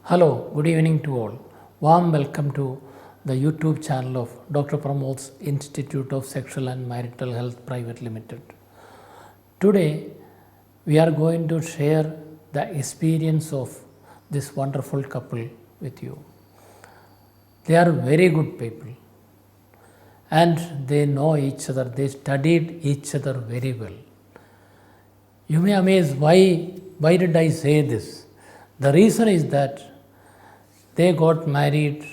Hello, good evening to all. Warm welcome to the YouTube channel of Dr. Pramod's Institute of Sexual and Marital Health Private Limited. Today, we are going to share the experience of this wonderful couple with you. They are very good people and they know each other, they studied each other very well. You may amaze why did I say this? The reason is that they got married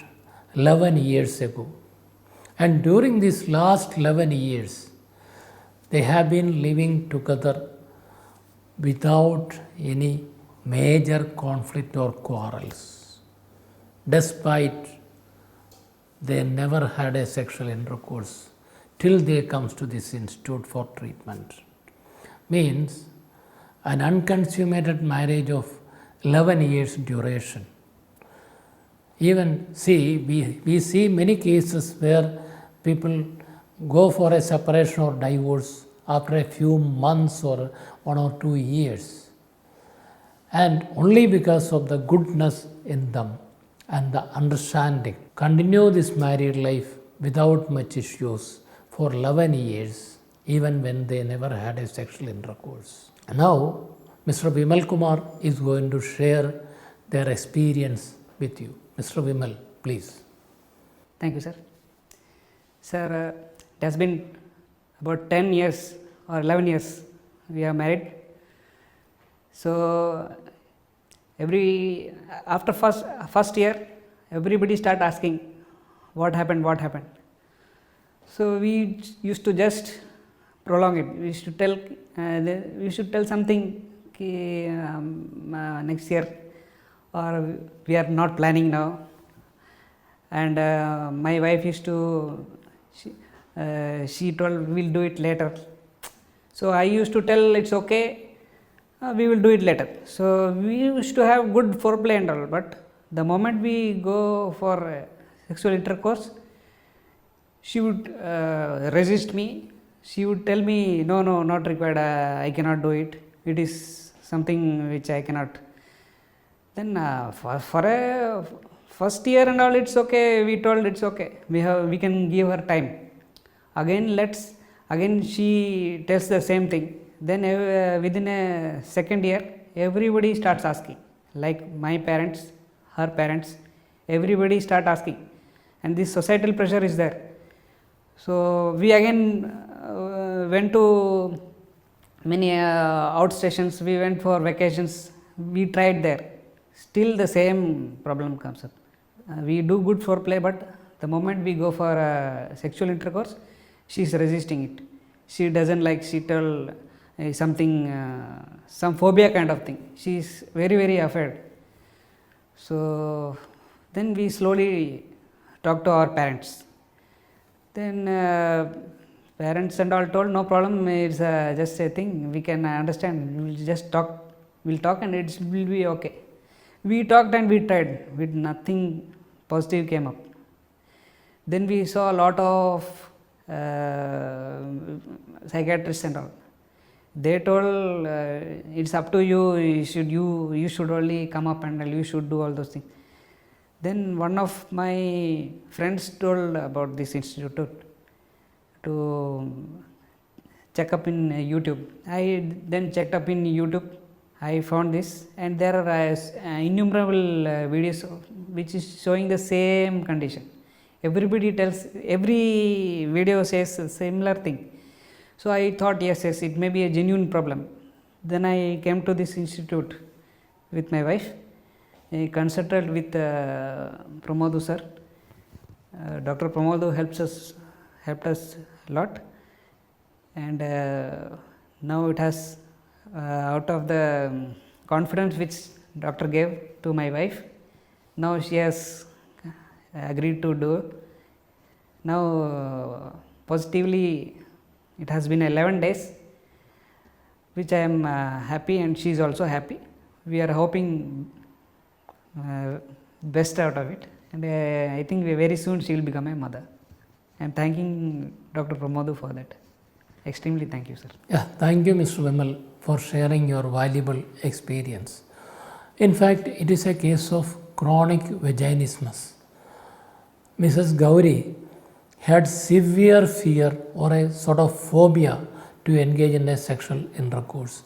11 years ago, and during these last 11 years they have been living together without any major conflict or quarrels, despite they never had a sexual intercourse till they comes to this institute for treatment. Means an unconsummated marriage of 11 years duration. Even we see many cases where people go for a separation or divorce after a few months or 1 or 2 years, and only because of the goodness in them and the understanding continue this married life without much issues for 11 years, even when they never had a sexual intercourse. Now, Mr. Vimal Kumar is going to share their experience with you. Mr. Vimal, please. Thank you, sir. Sir, it has been about 10 years or 11 years we are married. So, after first year, everybody start asking, what happened? So, we used to just prolong it. We should tell something next year, or we are not planning now. And my wife used to, she told we'll do it later. So I used to tell it's okay, we will do it later. So we used to have good foreplay and all, but the moment we go for sexual intercourse, she would resist me. She would tell me, no, not required, I cannot do it. It is something which I cannot. Then for a first year and all, it's okay. We told it's okay. We can give her time. Again she tells the same thing. Then within a second year, everybody starts asking. Like my parents, her parents, everybody start asking, and this societal pressure is there. So we again went to many outstations. We went for vacations. We tried there. Still the same problem comes up. We do good foreplay, but the moment we go for sexual intercourse, she is resisting it. She doesn't like, she told something, some phobia kind of thing. She is very, very afraid. So then we slowly talk to our parents. Then parents and all told, no problem, it's just a thing, we can understand, we'll just talk, we'll talk and it will be okay. We talked and we tried, with nothing positive came up. Then we saw a lot of psychiatrists and all. They told it's up to you, you should only come up and you should do all those things. Then one of my friends told about this institute to check up in YouTube. I then checked up in YouTube. I found this, and there are innumerable videos which is showing the same condition. Everybody tells, every video says a similar thing. So I thought, yes, it may be a genuine problem. Then I came to this institute with my wife. I consulted with Pramodu sir. Dr. Pramodu helped us a lot, and now it has out of the confidence which doctor gave to my wife, now she has agreed to do. Now positively it has been 11 days, which I am happy, and she is also happy. We are hoping best out of it, and I think very soon she will become a mother. I am thanking Dr. Pramodu for that. Extremely thank you, sir. Yeah, thank you, Mr. Vimal, for sharing your valuable experience. In fact, it is a case of chronic vaginismus. Mrs. Gauri had severe fear or a sort of phobia to engage in a sexual intercourse.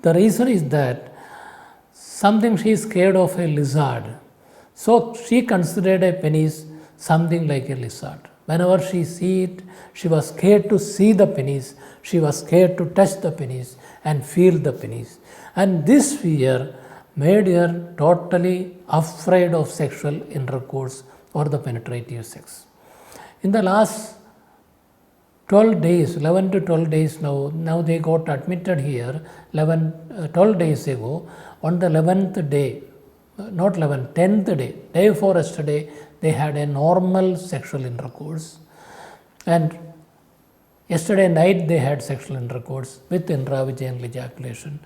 The reason is that something she is scared of a lizard. So she considered a penis something like a lizard. Whenever she see it, she was scared to see the penis, she was scared to touch the penis and feel the penis. And this fear made her totally afraid of sexual intercourse or the penetrative sex. In the last 12 days, 11 to 12 days now they got admitted here 12 days ago. On the 11th day, not 11th, 10th day before yesterday, they had a normal sexual intercourse. And yesterday night they had sexual intercourse with intravaginal ejaculation.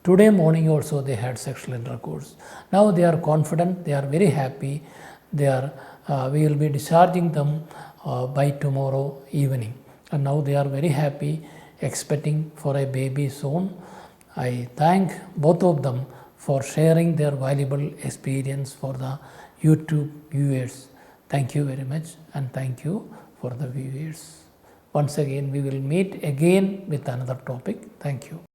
Today morning also they had sexual intercourse. Now they are confident, they are very happy. We will be discharging them by tomorrow evening. And now they are very happy, expecting for a baby soon. I thank both of them for sharing their valuable experience for the YouTube viewers. Thank you very much, and thank you for the viewers. Once again, we will meet again with another topic. Thank you.